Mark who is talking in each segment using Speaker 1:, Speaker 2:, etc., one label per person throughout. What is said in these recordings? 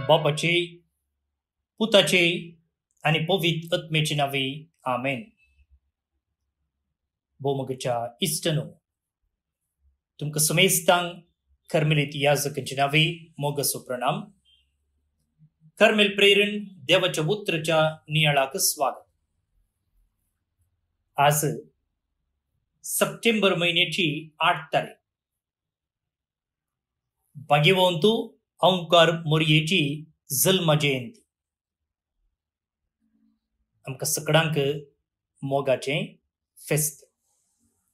Speaker 1: बापाचे पुताचे आणि पवित्र आत्म्याचे नावे आमेन. भोमगच्या इष्टनो तुमका समेस्तांक कर्मेलीत याजकांचे नावे मोगसो प्रणाम. कर्मेल प्रेरण देवाच्या पुत्राच्या नियाळाक स्वागत. आज सप्टेंबर महिन्याची 8 तारीख भाग्यवंतू ओंकार मोरयेची जन्म जयंती. आमका सगळ्यांक मोगाचे फेस्त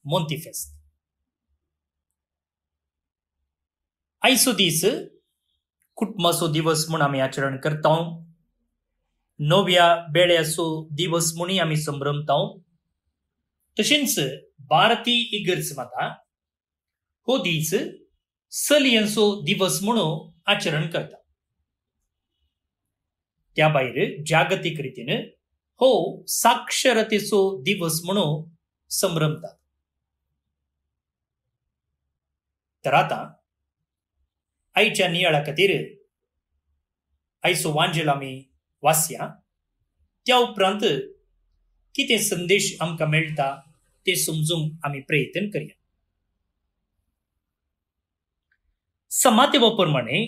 Speaker 1: मोंती फेस्त. आयचो दीस कुटुंबाचो दिवस म्हणून आम्ही आचरण करता. नव्या बेळ्याचो दिवस म्हणून आम्ही संभ्रमता. तशेंच भारतीय इगर्ज माता हो दीस सलियन्सो दिवस म्हणून आचरण करता. त्या भायर जागतिक रीतीन हो साक्षरतेचो दिवस म्हणून संभ्रमतात. तर आता आईच्या नियाळा खातीर आयचो वांजेल आमी वाचया. त्या उपरांत कितें संदेश आमकां मेळटा ते समजूंक आमी प्रयत्न करया. समातेवा प्रमाणे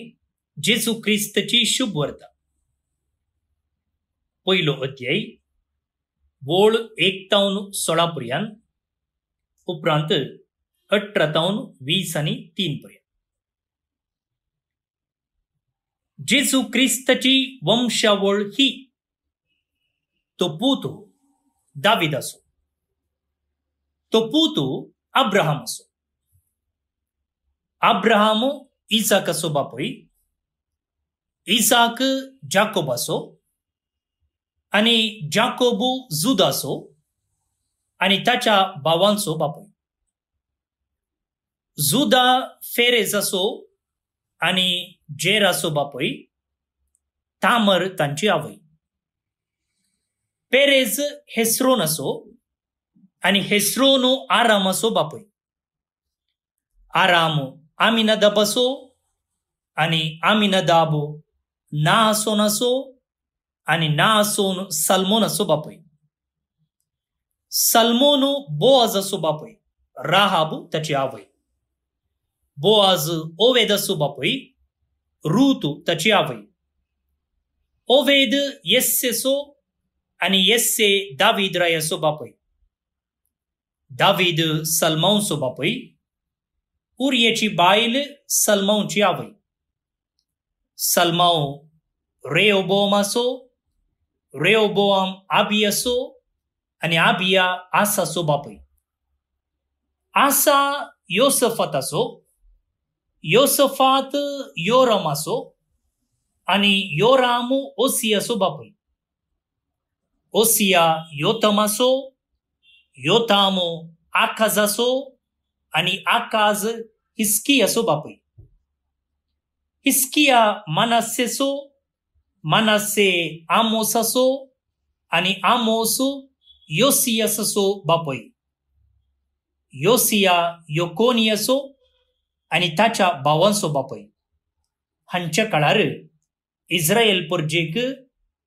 Speaker 1: जेजू क्रिस्तची शुभ वार्ता. पयलो अध्याय वोळ 1 पर्यंत, उपरांत 18 आनी 3 पर्यंत. जेजू क्रिस्ताची वंशावळ ही. तो पूत दावीद असो, तो पूत अब्राहम असो. अब्राहम इसाक असो बापोय, इसाक जाकोब असो, आणि जाकोबू जुदा असो आणि ताच्या भावांचो बापोय. जुदा फेरेज असो आणि जेराचो बापोय. तामर तांची आवय. पेरेज हेस्रोन असो आणि हेस्रोन आराम असो बापोय. आराम आमिनादाब असो आणि आमिनादाब नाहसोन असो आणि नाहसोन सलमोन असो बापोय. सलमोन बोआज असो बापोय. राहाब ताची आवय. बोआज ओवेद असो बापोय. रूत ताची आवय. ओवेद येस्सेसो आणि येस्से दावीद राय असो बापोय. दावीद सलमौनसो बापोय. उर्येची बायल सलमौनची आवय. सलमौ रेहोबोआम असो. रेहोबोआम आबी असो आणि आबिया आसासो बापोय. आसा योसफात असो. योसफात योराम असो आणि योराम ओसियासो बापोय. ओसिया योथम असो. योथाम आकाज असो आणि आकाज हिस्कियासो बापोय. हिस्किया मनास्सेसो. मनास्से आमोस असो आणि आमोस योसियास असो बापोय. योसिया योकोनी असो आणि ताच्या भावांचो बापोय. हांच्या काळार इस्रायल परजेक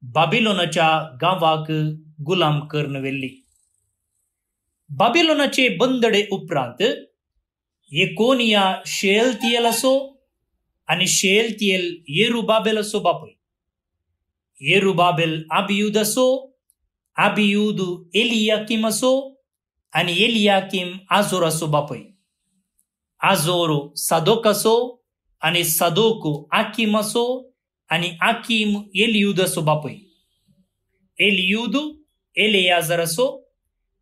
Speaker 1: बाबिलोनाच्या गांवाक गुलाम करून वेल्ली. बाबिलोनाचे बंदडे उपरांत येकोनिया शेअल्तियेल असो आणि शेअल्तियेल येरुबाबेल असो बापोय. येरुबाबेल आबियूद असो. आबियूद एलियाकीम असो आणि एलियाकीम आजोर असो बापोय. आजोर सादोक असो आणि सादोक आकीम असो आणि आकीम एलियूद असो बापोय. एलियूद एलेयाजर असो.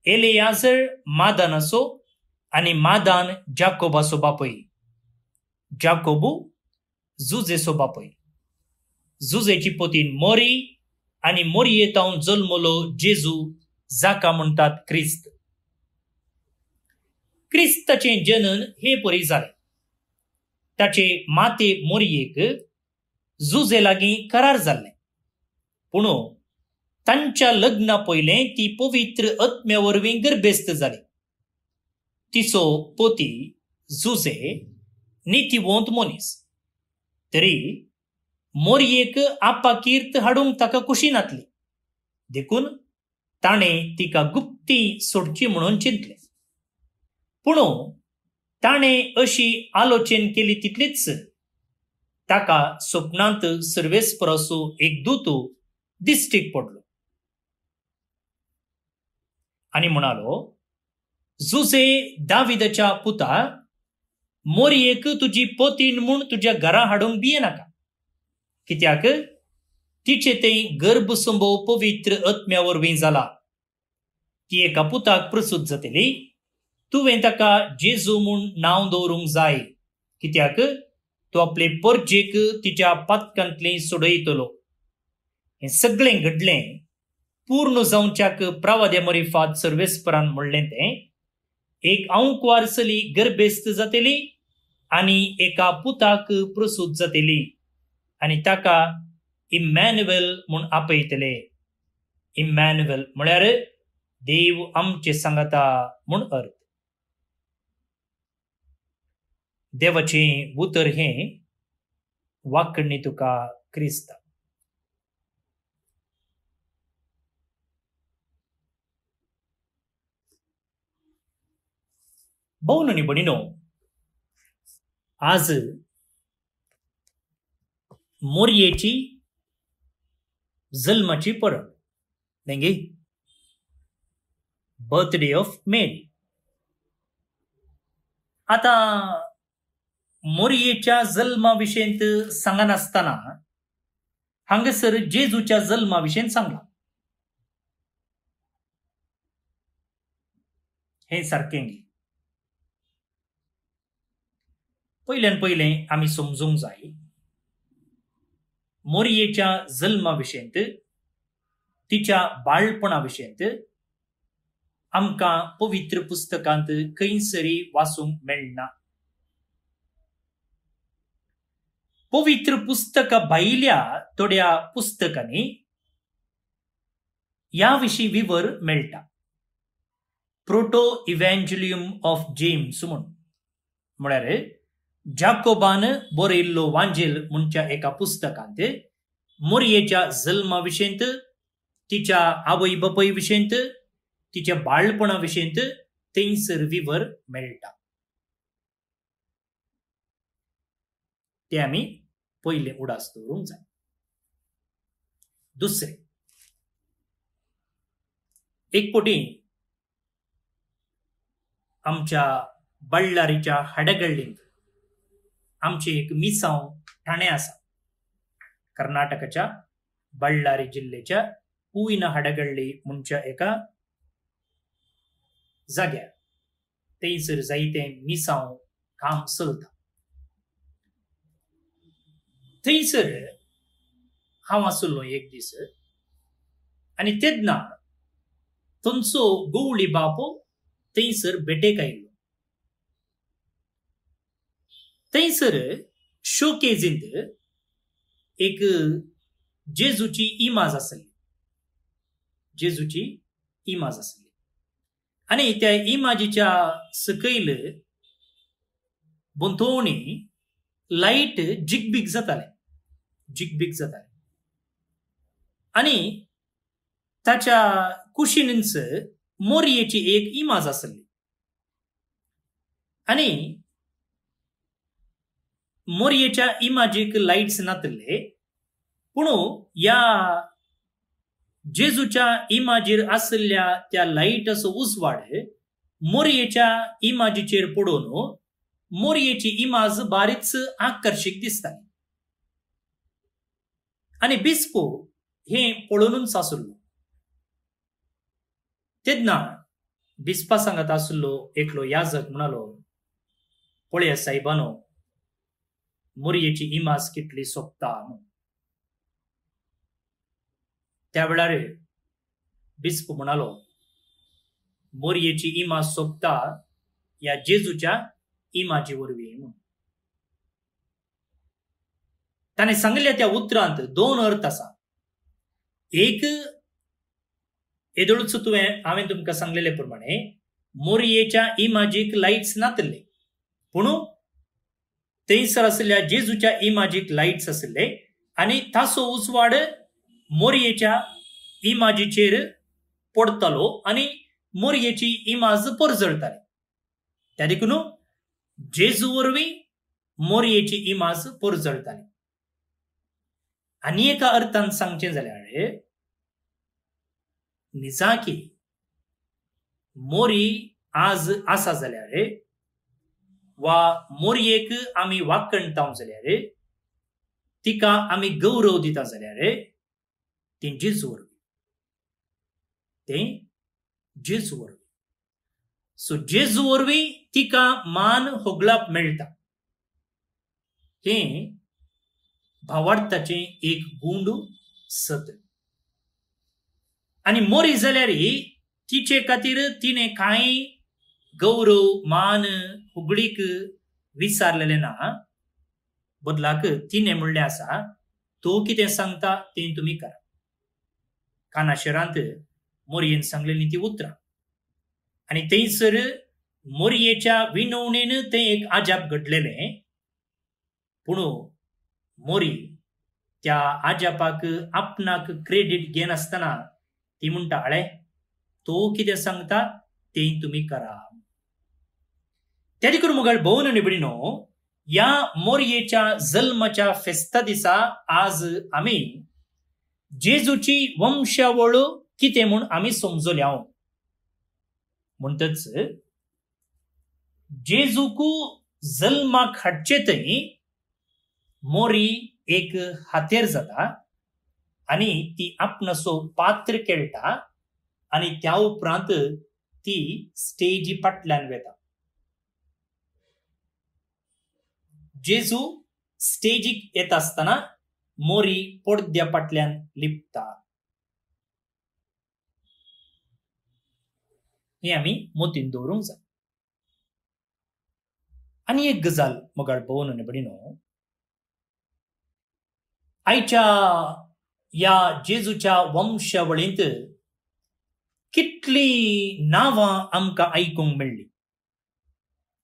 Speaker 1: एलेयाजर मादान असो आणि मादान जाकोब असो बापोय. जाकोबू जुजेसो बापोय. जुजेची पोतीन मोरी आणि मोरयेतावन जल्मलो जेजू जाका म्हणतात क्रिस्त. क्रिस्ताचे जनन हे परी जाले. ताचे माते मोरयेक जुजे लागीं करार जाल्ले. पूण तांच्या लग्ना पयले ती पवित्र आत्म्या वरवीं गर्भेस्त जाली. तिचो पोती जुजे नितीवंत मनीस. तरी मोरयेक आपाकीर्त हाडूंक ताका कुशीनातली देखून ताणें तिका गुप्ती सोडची म्हणून चिंतले. पूण ताणें अशी आलोचन केली तितलीच ताका स्वप्नांत सर्वेस्पराचो एक दूत दिश्टीक पडलो आनी म्हणालो, जुजे दाविदाच्या पुता, मोरयेक तुजी पोतीन म्हूण तुज्या घरा हाडूंक भियेनाका, कित्याक तिचे तें गर्भ संभोव पवित्र आत्म्या वरवीं जाला. ती एका पुताक प्रसूत जातली. तुवें ताका जेजू म्हूण नांव दवरूंक जाय, कित्याक तो आपले परजेक तिच्या पातकांतली सोडयतलो. हें सगळें घडलें पूर्ण जावच्याक प्रवाद्यामरिफात सर्वेस्परान म्हणलें तें, एक आंकवारसली गर्भेस्त जातली आनी एका पुताक प्रसूत जातली आनी ताका इम्मॅन्युएल म्हूण आपयतले. इम्मॅन्युएल म्हळ्यार देव आमचे सांगता म्हूण अर्थ. देवाचें उतर हें वाकणी तुका क्रिस्ता. भोवन आनी भणीनो, आज मोरयेची जल्माची परब, नेंगे बर्थडे ऑफ मेरी. आता मोरयेच्या जल्माविशयंत सांगनासतना हांगासर जेजूच्या जल्माविशयंत सांगलां. हें सारकें. पयल्यान पयलें आमी समजूंक जाय, मोरयेच्या जल्माविशयंत, तिच्या बाळपणा विशयंत आमकां पवित्र पुस्तकांत खंयसरी वाचूंक मेळना. पवित्र पुस्तका भायल्या थोड्या पुस्तकांनी ह्या विशीं विवर मेळटा. प्रोटो इव्हँजलियम ऑफ जेम्स म्हळ्यार जाकोबान बरयल्लो वांजेल म्हणच्या एका पुस्तकांत मोरयेच्या जल्मा विशयंत, तिच्या आवय बापाय विशयंत, तिच्या बाळपणा विशयंत थंयसर विवर मेळटा. ते आमी पयले उडास दवरूंक जाय. दुसरें, एक पटी आमच्या बळ्ळारीच्या हाडगळ्ळींत आमचे एक मिसांव ठाणे आसा. कर्नाटकाच्या बळ्ळारी जिल्ह्याच्या हूविन हाडगळ्ळी म्हणच्या एका जाग्यार थंयसर जायते मिसांव काम चलता. थंयसर हांव आसलो एक दीस आनी तेन्ना थंयचो गवळी बाप थंयसर भेटेक आयिल्लो. थंयसर शोकेजींत एक जेजूची इमाज आसली. जेजूची इमाज आसली आनी त्या इमाजीच्या सकयल बोंथोवणी लायट जिगबीग जाताले. आनी ताच्या कुशीनच मोरयेची एक इमाज आसली. आनी मोरयेच्या इमाजीक लायट्स नातले, पूण ह्या जेजूच्या इमाजीर आसल्या त्या लायटाचो उजवाड मोरयेच्या इमाजीचेर पडून मोरयेची इमाज बारीच आकर्षक दिसताली. आनी बिस्पो हें पळोवनूच आसलो. तेन्ना बिस्पा सांगत आसलो एकलो याजक म्हणालो, पळया सायबानो, मोरयेची इमाज कितली सोबता. त्या वेळार बिस्प म्हणालो, मोरयेची इमाज सोबता ह्या जेजूच्या इमाजी वरवीं. ताणें सांगल्या त्या उतरांत दोन अर्थ आसा. एक, येदोळूच हांवें तुमकां सांगलेले प्रमाणे मोरयेच्या इमाजीक लायट्स नातले, पूण थंयसर आसल्या जेजूच्या इमाजीक लायट्स आसले आणि तासो उजवाड मोरयेच्या इमाजीचेर पडतलो आणि मोरयेची इमाज परजळताली. त्या देखून जेजू वरवीं मोरयेची इमाज परजळताली. आनी एका अर्थान सांगचें जाल्यार निजाकी मोरी आज आसा जाल्यार वा मोरयेक आमी वाकणटाव जाल्यार तिका आमी गौरव दिता जाल्यार तें जेजू वरवीं. तें जेजू वरवीं. सो जेजू वरवीं तिका मान होगलाप मेळटा. हें भावार्थाचें एक गूंड सत्य. आनी मोरी जाल्यार तिचे खातीर तिणें कांय गौरव मान हुगडीक विचारलेलें ना. बदलाक तिणें म्हणलें आसा तो कितें सांगता तें तुमी करा. कानाशेरांत मोरयेन सांगलेलीं ती उतरां. आनी थंयसर मोरयेच्या विनवणेन तें एक आजाप घडलेलें. पूण मोरी त्या आजापाक आपणाक क्रेडीट घेनासतना ती म्हणटा आळे तो कितें सांगता तें तुमी करा. त्या देखून मुगाळ भोवन निबडिनो या मोरयेच्या जल्माच्या फेस्ता दिसा आज आमी जेजूची वंशावळ कितें म्हूण आमी समजल्या. म्हणटच जेजूक जल्माक हाडचे थंय मोरी एक हातेर जाता आनी ती आपणाचो पात्र खेळटा आनी त्या उपरांत ती स्टेजी फाटल्यान वेता. जेजू स्टेजीक येता आसतना मोरी पडद्या फाटल्यान लिपता. हे आमी मोतीन दवरूंक जाय. आनी एक गजाल मोगाळ भोवन निबडिनो आयच्या या जेजूच्या वंशावळींत कितली नांवां आमकां आयकूंक मेळ्ळी.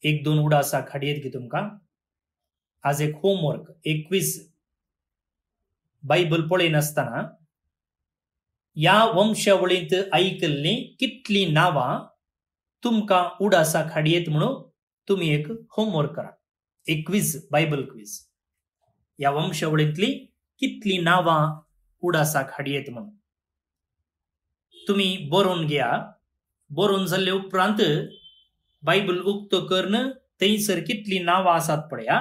Speaker 1: एक दोन उडासां हाडयेत गे तुमकां. आज एक होमवर्क, एक क्विज. बायबल पळय नासतना या वंशावळींत आयकल्लीं कितली नांवां तुमकां उडासाक हाडयेत म्हणून तुमी एक होमवर्क करा. एक क्विज, बायबल क्विज. या वंशावळींतली कितली नांवां उडासाक हाडयेत म्हणून तुमी बरोवन घेया. बरोवन जाल्ले उपरांत बायबल उक्तो करून थंयसर कितली नांवां आसात पळया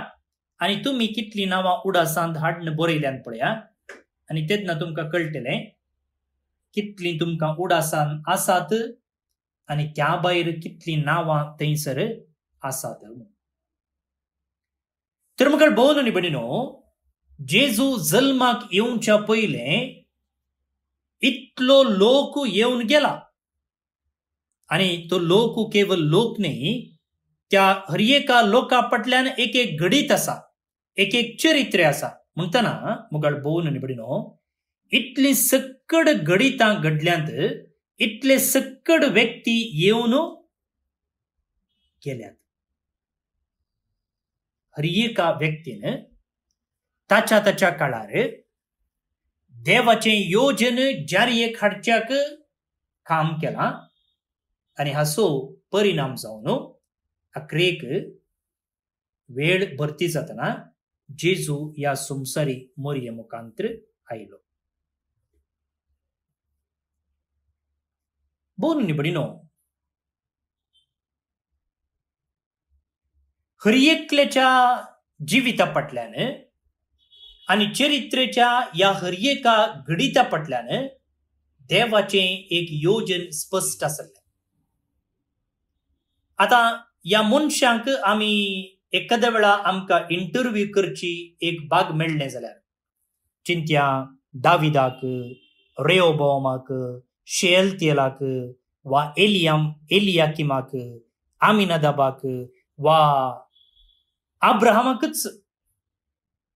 Speaker 1: आनी तुमी कितली नांवां उडासांत हाडून बरयल्यान पळया आनी तेन्ना तुमकां कळटलें कितली तुमकां उडासां आसात आनी त्या भायर कितली नांवां थंयसर आसात. तर मुखार भोवन निबडिनो जेजू जल्माक येवच्या पयलें इतलो लोक येवन गेला आनी तो लोक केवळ लोक न्ही, त्या हर एका लोका फाटल्यान एक एक घडीत आसा, एक एक चरित्र आसा. म्हणटना मुगाळ भोवन निबडिनो इतली सक्कड घडितां घडल्यांत इतले सक्कड व्यक्ती येवन गेल्यात. हर एका व्यक्तीन ताच्या काळार देवाचें योजन जारयेक हाडच्याक काम केलां आनी हाचो परिणाम जावन अखेरेक वेळ भरती जातना जेजू ह्या संवसारी मोरये मुखांतर आयलो. भोवन निबडिनो हर एकल्याच्या जिविता फाटल्यान आनी चरित्रेच्या ह्या हर एका घडिता फाटल्यान देवाचें एक योजन स्पश्ट आसलें. आतां ह्या मनशांक आमी एखाद्या वेळा आमकां इंटरव्यू करची एक भाग मेळ्ळें जाल्यार चिंत्या दाविदाक, रेहोबोवामाक, शेअल्तियेलाक वा एलियाकिमाक, आमिनादाबाक वा अब्राहमाकच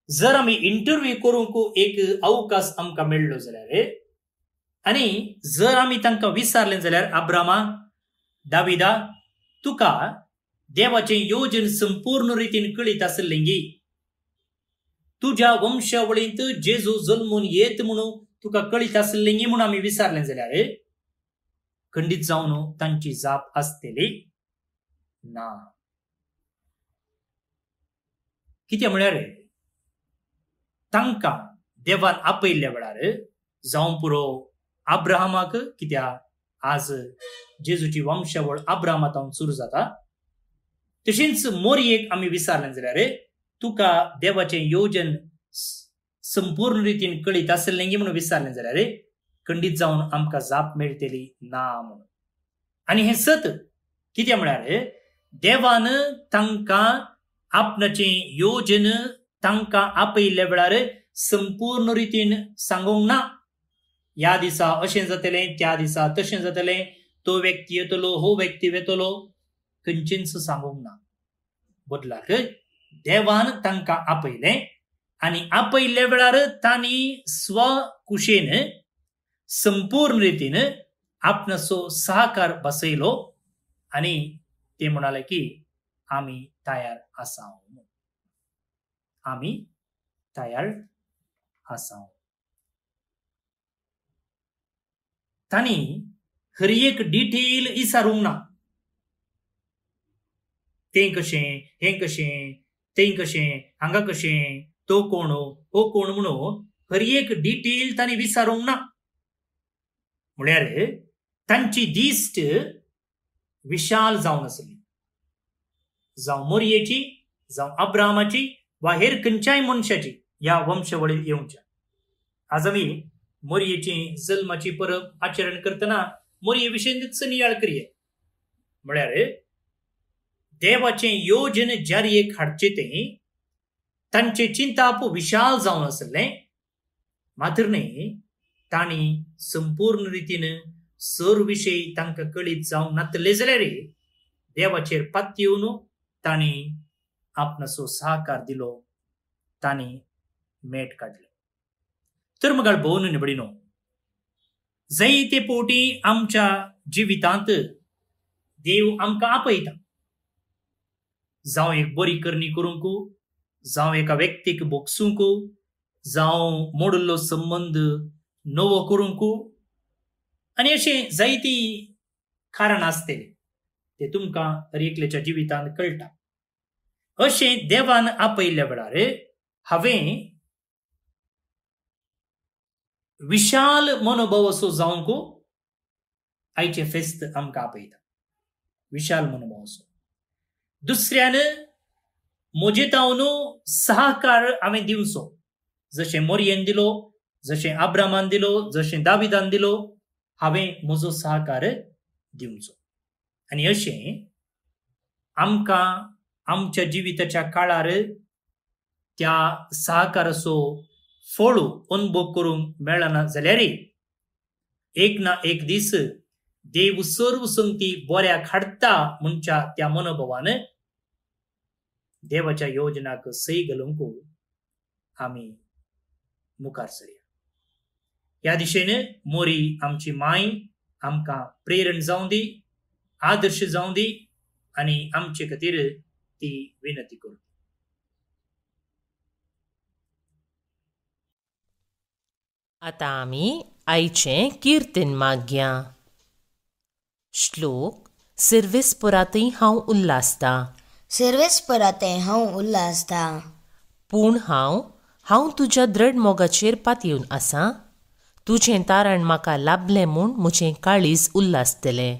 Speaker 1: जर आमी इंटरव्यू करूंक एक अवकाश आमकां मेळ्ळो जाल्यार आनी जर आमी तांकां विचारलें जाल्यार अब्राहमा, दाविदा, तुका देवाचें योजन संपूर्ण रितीन कळीत आसलें गी, तुझ्या वंशावळींत जेजू जल्मून येत म्हणून तुका कळीत आसलें म्हणून आमी विचारलें जाल्यार खंडीत जावन तांची जाप आसतली ना. कितें म्हळ्यार तांकां देवान आपयल्ल्या वेळार जावं पुरो अब्राहमाक, कित्याक आज जेजूची वंशावळ अब्राहमांतल्यान सुरू जाता, तशेंच मोरयेक आमी विचारलें जाल्यार तुका देवाचें योजन संपूर्ण रितीन कळीत आसलें म्हणून विचारलें जाल्यार खंडीत जावन आमकां जाप मेळटली ना म्हणून. आनी हें सत कितें म्हळ्यार देवान तांकां आपणाचें योजन तांकां आपयल्ल्या वेळार संपूर्ण रितीन सांगूंक ना. ह्या दिसा अशें जातलें, त्या दिसा तशें जातलें, तो व्यक्ती येतलो, हो व्यक्ती येतलो, खंयचेंच सांगूंक ना. बदलाक देवान तांकां आपयलें आनी आपयल्ल्या वेळार तांणी स्वकुशेन संपूर्ण रितीन आपणाचो सहकार बसयलो आनी ते म्हणाले की आमी तयार आसा, आमी तयार आसा. तांणी हर एक डिटेल विचारूंक ना. तें कशें, हें कशें, तें कशें, हांगा कशें, तो कोण, हो कोण म्हणून हर एक डिटेल तांणी विचारूंक ना. म्हळ्यार तांची दिश्ट विशाल जावन आसली. जावं मोरयेची, जावं अब्राहमाची, वा हेर खंयच्याय मनशाची ह्या वंशवळींत येवच्या. आज आमी मोरयेची जल्माची परब आचरण करतना मोरये विशयीच नियाळ करिये. म्हळ्यार देवाचें योजन जारयेक हाडचें तें तांचें चिंताप विशाल जावन आसलें, मात्र न्ही तांणी संपूर्ण रितीन सर विशयी तांकां कळीत जावंक नातले जाल्यार देवाचेर पात येवन तांणी आपणाचो सहकार दिलो, तांणी मेट काडलें. तर मगाळ भोवन निबडिनो, जायते पोटी आमच्या जिवितांत देव आमकां आपयता. जावं एक बरी करणी करूंक, जावं एका व्यक्तीक बोगसूंक, जावं मोडिल्लो संबंध नवो करूंक, आनी अशें जायती कारणां आसतलीं. ते तुमकां हर एकल्याच्या जिवितांत कळटा. अशें देवान आपयल्ल्या वेळार हांवें विशाल मनोभव असो जावंक आयचे फेस्त आमकां आपयता. विशाल मनोभव असो. दुसऱ्यान म्हजे तावन सहकार हांवें दिवचो. जशें मोरयेन दिलो, जशें अब्राहमान दिलो, जशें दाविदान दिलो, हांवें म्हजो सहकार दिवचो. आनी अशें आमकां आमच्या जिविताच्या काळार त्या सहकाराचो फळ अनुभव करूंक मेळना जाल्यार एक ना एक दीस देव सर्व संगती बऱ्याक हाडटा म्हणच्या त्या मनोभवान देवाच्या योजनाक सई घालूंक आमी मुखार सरया. ह्या दिशेन मोरी आमची माय आमकां प्रेरण जावं दी, आदर्श जावं दी आनी आमचे खातीर ती विनंती करूं.
Speaker 2: आतां आमी आयचें किर्तन मागया. श्लोक. सर्वेस्परातय हांव उल्हासता,
Speaker 3: सर्वेस्परातय हांव उल्हासता.
Speaker 2: पूण हांव तुज्या दृढ मोगाचेर पातयेवन आसां. तुजें तारण म्हाका लाभलें म्हूण म्हजें काळीज उल्हासतलें.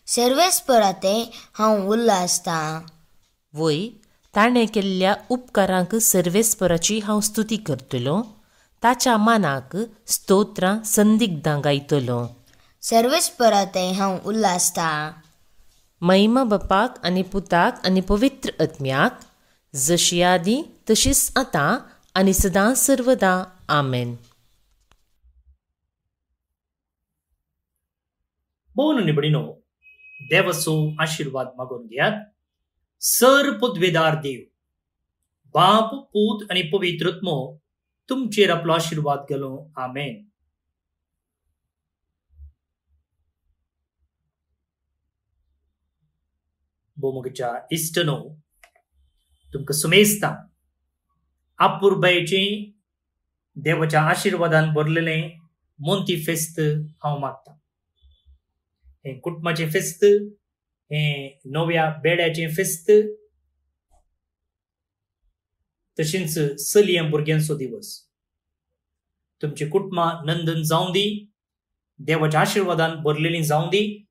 Speaker 3: सर्वेस्परातय हांव उल्हासता.
Speaker 2: वय, ताणें केल्ल्या उपकारांक सर्वेस्पराची हांव स्तुती करतलों. ताच्या मानाक स्तोत्रां संदिग्धां गायतलों.
Speaker 3: सर्वेस्परातय हांव उल्हासता.
Speaker 2: महिमा बापाक आनी पुताक आनी पवित्र आत्म्याक, जशी आदी तशीच आतां आनी सदां सर्वदा. आमेन.
Speaker 1: भोवन निबडिनो, देवाचो आशीर्वाद मागून घेयात. सर पदवेदार देव, बाप, पूत आनी पवित्र आत्मो तुमचेर आपलो आशीर्वाद घालो. आमेन. भोवमुगेच्या इश्टनो, तुमकां सुमेस्तां आपुरबायेचे देवाच्या आशीर्वादान भरलेले मोंती फेस्त हांव मागता. हे कुटुंबाचे फेस्त, हे नव्या बेड्याचे फेस्त, तशेंच चलये भुरग्यांचो दिवस तुमचे कुटुंबा नंदन जावं दी, देवाच्या आशीर्वादान भरलेली जावं दी.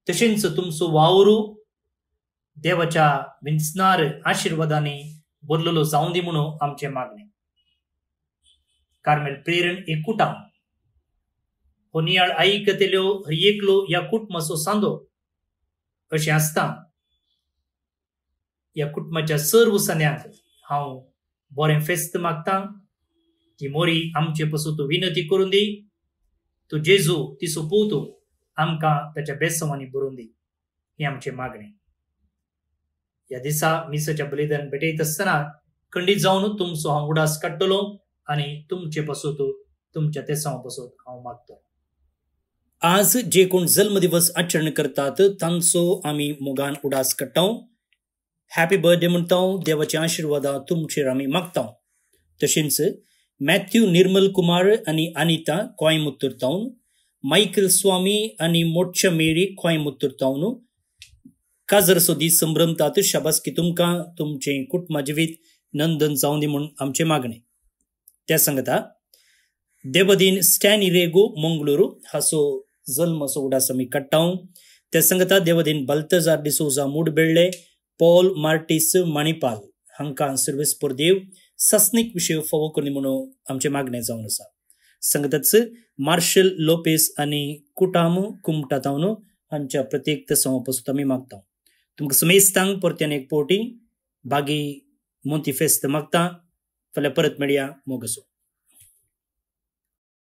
Speaker 1: तशेंच तुमचो वावरू देवाच्या विंचणार आशीर्वादांनी भरलेलो जावं दी म्हणून आमचे मागणे. कार्मेल प्रेरण एकूटां हो नियाळ आयकतेल्यो हर एकलो ह्या कुटुंबाचो सांदो अशें आसता. ह्या कुटुंबाच्या सर्व सण्यांक हांव बरें फेस्त मागता. ती मोरी आमचे पासून तूं विनंती करून दी. तूं जेजू तिचो पूत आमकां ताच्या बेसवांनी भरून दी. हे आमचे मागणे. ह्या दिसा मिसाच्या बलिदान भेटयत आसतना खंडीत जावन तुमचो हांव उडास काडटलो आनी तुमचे पासून तुमच्या तेसां पासून हांव मागतो. आज जे कोण जल्मदिवस आचरण करतात तांचो आमी मोगान उडास काडटा. हॅपी बर्थडे म्हणटा. देवाची आशीर्वादां तुमचेर आमी मागता. तशेंच मॅथ्यू निर्मल कुमार आनी अनिता कोयमुत्तूर तावन, मायकल स्वामी आनी मोठ्या मेरी कोयमुत्तूर तावन काजरचो दीस संभ्रमतात. शाबासकी तुमकां. तुमचें कुटुंबा जिवीत नंदन जावं दी म्हूण आमचें मागणें. त्या सांगता देवदीन स्टॅन इरेगो मंगळूरू हाचो जल्माचो उडास आमी काडटा. त्या सांगता देवदीन बाल्तजार डिसोजा मूडबेळ्ळे, पॉल मार्टिस माणिपाल हांकां सर्वेस्पर देव सस्नीक विशय फावो करनी म्हणून आमचें मागणें जावन आसा. सांगताच मार्शल लोपेस आनी कुटाम कुमटा तावन हांच्या प्रत्येक तेसां पासून आमी मागता. तुमकां समेस्तांक परत्यान एक पोवटी बागी मोंती फेस्त मागता. फाल्यां परत मेळया. मोग आसूं.